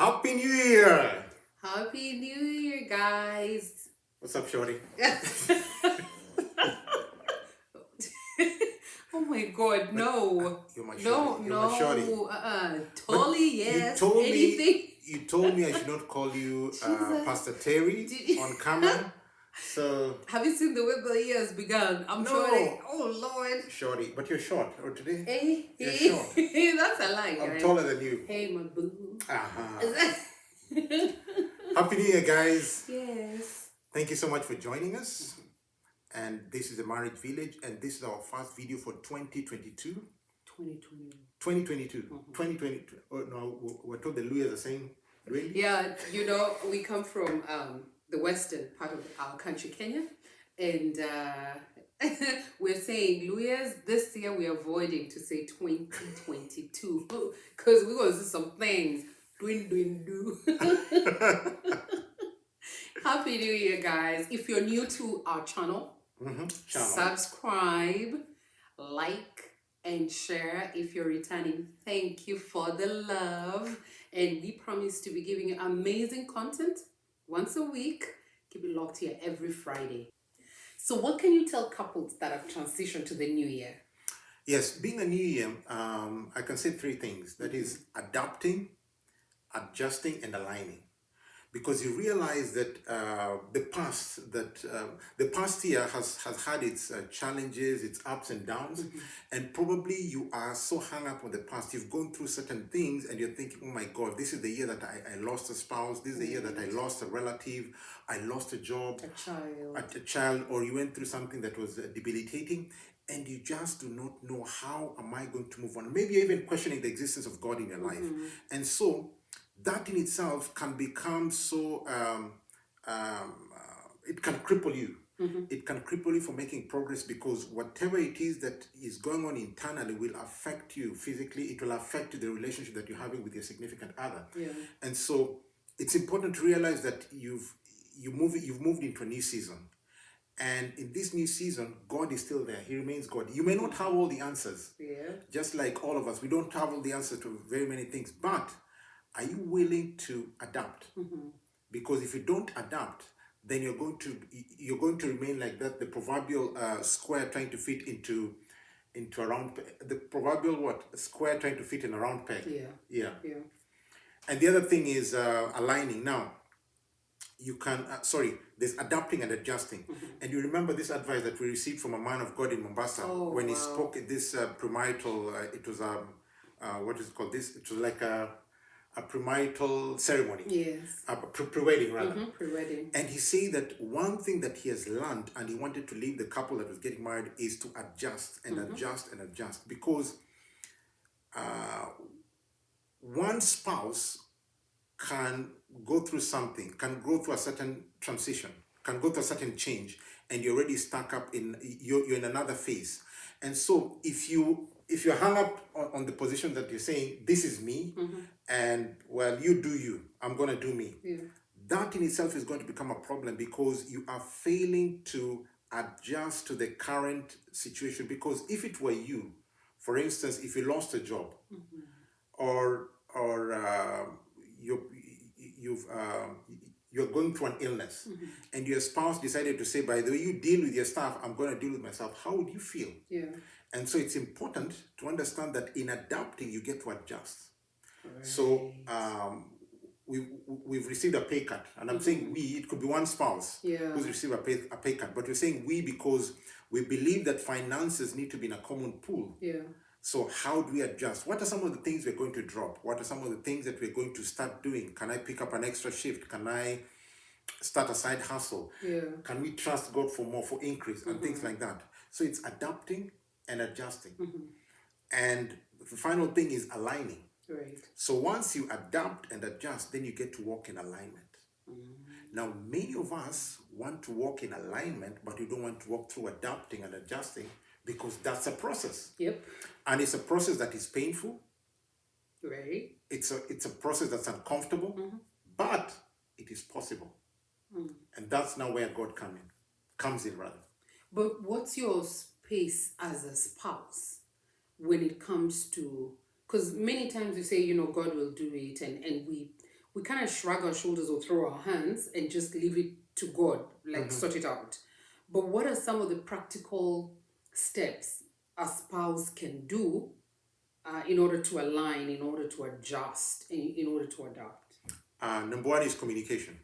Happy New Year! Happy New Year, guys. What's up, Shorty? Oh my God, no. You're my No, shorty. You're my shorty. no. But Totally, yes. Anything. you told me I should not call you Jesus. Pastor Terry on camera. So Have you seen the way the year has begun? I'm No. sure. Oh Lord. Shorty, but you're short. Or today Hey, you're hey. short. That's a lie, I'm right? taller than you. Hey, my boo. Happy New Year, guys. Yes. Thank you so much for joining us. And this is the Marriage Village, and this is our first video for 2022. 2020. 2022. 2022. Oh, no, we're told the lawyers are saying, really? Yeah, we come from the western part of our country, Kenya, and we're saying New Year's this year. We're avoiding to say 2022 because we're going to see some things. Do. Happy New Year, guys! If you're new to our channel, subscribe, like, and share. If you're returning, thank you for the love. And we promise to be giving you amazing content once a week. Keep it locked here every Friday. So what can you tell couples that have transitioned to the new year? Yes, being a new year, I can say three things. That is adapting, adjusting, and aligning. Because you realize that the past year has had its challenges, its ups and downs, and probably you are so hung up on the past. You've gone through certain things, and you're thinking, "Oh my God, this is the year that I lost a spouse. This is the year that I lost a relative. I lost a job, a child, or you went through something that was debilitating." And you just do not know, how am I going to move on? Maybe you're even questioning the existence of God in your life. And so that in itself can become so, it can cripple you. It can cripple you for making progress, because whatever it is that is going on internally will affect you physically. It will affect the relationship that you're having with your significant other. And so it's important to realize that you've moved into a new season. And in this new season, God is still there. He remains God. You may not have all the answers. Just like all of us, we don't have all the answers to very many things. But are you willing to adapt? Because if you don't adapt, then you're going to remain like that. The proverbial square trying to fit into a round. The proverbial square trying to fit in a round peg. Yeah. And the other thing is aligning. Now, you can, there's adapting and adjusting. And you remember this advice that we received from a man of God in Mombasa when he spoke at this premarital, it was, what is it called? It was like a premarital ceremony. Yes. Pre-wedding rather. Pre-wedding. And he said that one thing that he has learned, and he wanted to leave the couple that was getting married, is to adjust and adjust and adjust. Because one spouse can go through something, can go through a certain transition, can go through a certain change, and you're already stuck up you're in another phase. And so if you're hung up on the position that you're saying, this is me, and well, you do you, I'm going to do me. That in itself is going to become a problem, because you are failing to adjust to the current situation. Because if it were you, for instance, if you lost a job, or you're going through an illness, and your spouse decided to say, by the way, you deal with your stuff, I'm going to deal with myself, how would you feel? And so it's important to understand that in adapting, you get to adjust. So we've received a pay cut, and I'm saying we, it could be one spouse who's received a pay cut, but we're saying we because we believe that finances need to be in a common pool. So how do we adjust? What are some of the things we're going to drop? What are some of the things that we're going to start doing? Can I pick up an extra shift? Can I start a side hustle? Can we trust God for more, for increase, and things like that? So it's adapting and adjusting. And the final thing is aligning. So once you adapt and adjust, then you get to walk in alignment. Now, many of us want to walk in alignment, but we don't want to walk through adapting and adjusting, because that's a process. And it's a process that is painful. It's a process that's uncomfortable, but it is possible. And that's now where God comes in rather. But what's your space as a spouse when it comes to, because many times we say, God will do it, and we kind of shrug our shoulders or throw our hands and just leave it to God, like sort it out. But what are some of the practical steps a spouse can do in order to align, in order to adjust, in order to adapt? Number one is communication.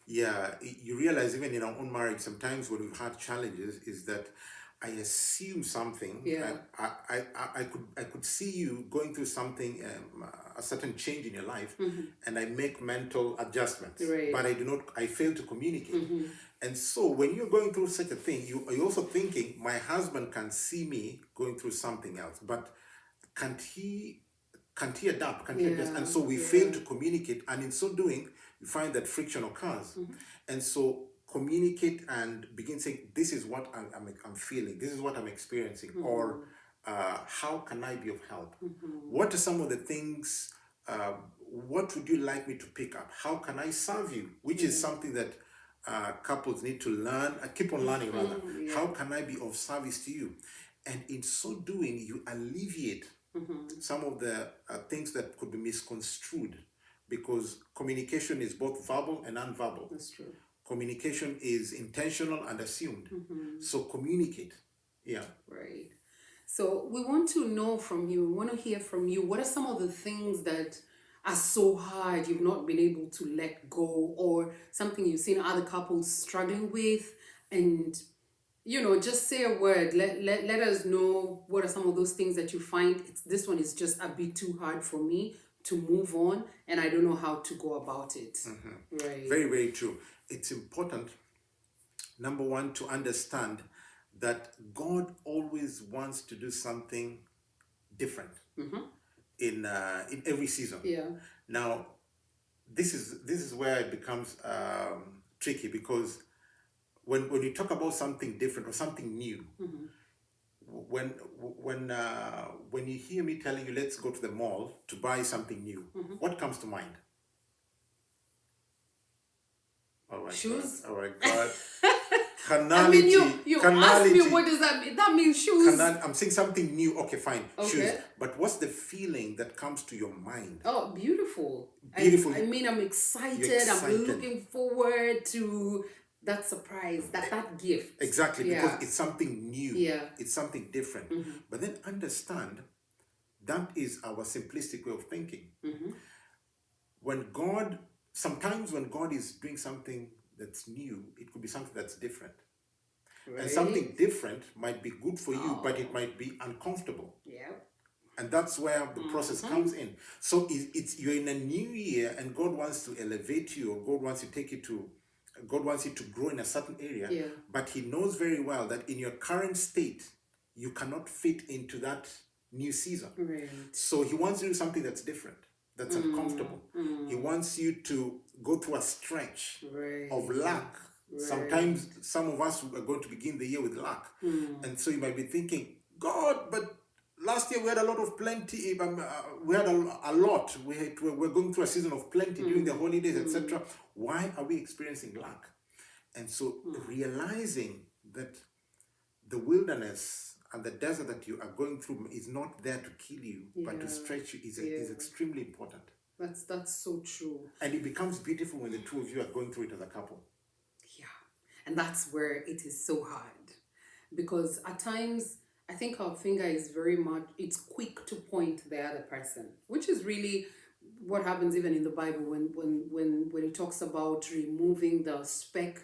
Yeah, you realize even in our own marriage, sometimes when we've had challenges, is that I assume something. Yeah. I could see you going through something, a certain change in your life, and I make mental adjustments. Right. But I fail to communicate. And so when you're going through such a thing, you're also thinking, my husband can see me going through something else, but can't he adapt? Can't he adjust? And so we fail to communicate, and in so doing, you find that friction occurs. And so communicate and begin saying, this is what I'm feeling, this is what I'm experiencing, or how can I be of help? What are some of the things, what would you like me to pick up? How can I serve you? Which is something that couples need to learn, keep on learning rather. How can I be of service to you? And in so doing, you alleviate some of the things that could be misconstrued, because communication is both verbal and nonverbal. That's true. Communication is intentional and assumed. So communicate. Yeah. Right. So we want to know from you, we want to hear from you, what are some of the things that are so hard you've not been able to let go, or something you've seen other couples struggling with? And just say a word. Let us know what are some of those things that you find this one is just a bit too hard for me to move on, and I don't know how to go about it. Right. Very, very true. It's important, number one, to understand that God always wants to do something different in every season. Yeah. Now, this is where it becomes tricky, because when you talk about something different or something new, when you hear me telling you, let's go to the mall to buy something new, what comes to mind? All right, shoes. God. All right, God. Carnality. I mean, you asked me, what does that mean? That means shoes. I'm saying something new. Okay, fine. Okay. Shoes. But what's the feeling that comes to your mind? Oh, beautiful. Beautiful. I mean, I'm excited. I'm looking forward to that surprise, that gift. Exactly, because it's something new. Yeah. It's something different. But then understand, that is our simplistic way of thinking. Sometimes when God is doing something that's new, it could be something that's different. Right. And something different might be good for you, but it might be uncomfortable. Yeah. And that's where the process comes in. So you're in a new year, and God wants to elevate you, or God wants you to grow in a certain area. Yeah. But He knows very well that in your current state, you cannot fit into that new season. Right. So He wants you to do something that's different, that's uncomfortable. He wants you to go through a stretch of lack. Right. Sometimes some of us are going to begin the year with lack. And so you might be thinking, God, but last year we had a lot of plenty. We had a lot. We're going through a season of plenty during the holidays, etc. Why are we experiencing lack? And so realizing that the wilderness and the desert that you are going through is not there to kill you, but to stretch you is extremely important. That's so true. And it becomes beautiful when the two of you are going through it as a couple. Yeah. And that's where it is so hard. Because at times, I think our finger is it's quick to point the other person, which is really what happens even in the Bible when it talks about removing the speck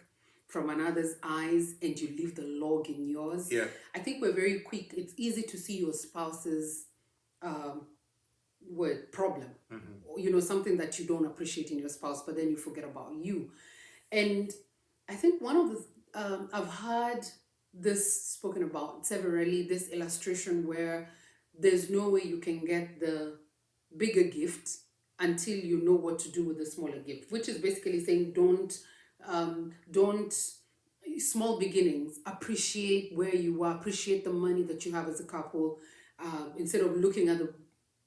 from another's eyes and you leave the log in yours. Yeah. I think we're very quick. It's easy to see your spouse's problem, something that you don't appreciate in your spouse, but then you forget about you. And I think one of the I've heard this spoken about severally, this illustration where there's no way you can get the bigger gift until you know what to do with the smaller gift, which is basically saying don't small beginnings, appreciate where you are, appreciate the money that you have as a couple, instead of looking at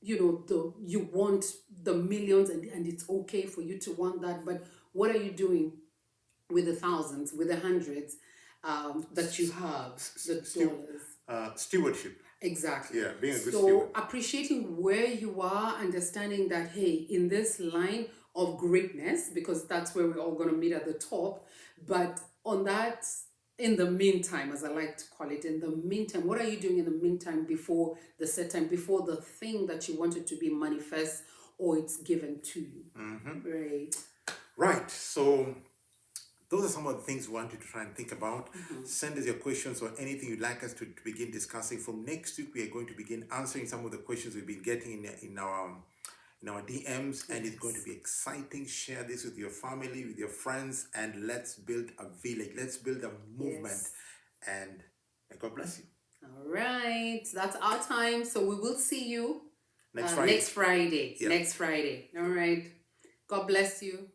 you want the millions and it's okay for you to want that, but what are you doing with the thousands, with the hundreds that you have, the dollars? Stewardship. Exactly. Yeah, being a good so steward. Appreciating where you are, understanding that, hey, in this line, of greatness, because that's where we're all going to meet at the top. But on that, in the meantime, as I like to call it, in the meantime, what are you doing in the meantime before the set time, before the thing that you wanted to be manifest or it's given to you? Right. Right. So those are some of the things we want you to try and think about. Send us your questions or anything you'd like us to begin discussing. From next week, we are going to begin answering some of the questions we've been getting in our DMs, and it's going to be exciting. Share this with your family, with your friends, and let's build a village. Let's build a movement, and God bless you. All right, that's our time. So we will see you next Friday. Next Friday. All right. God bless you.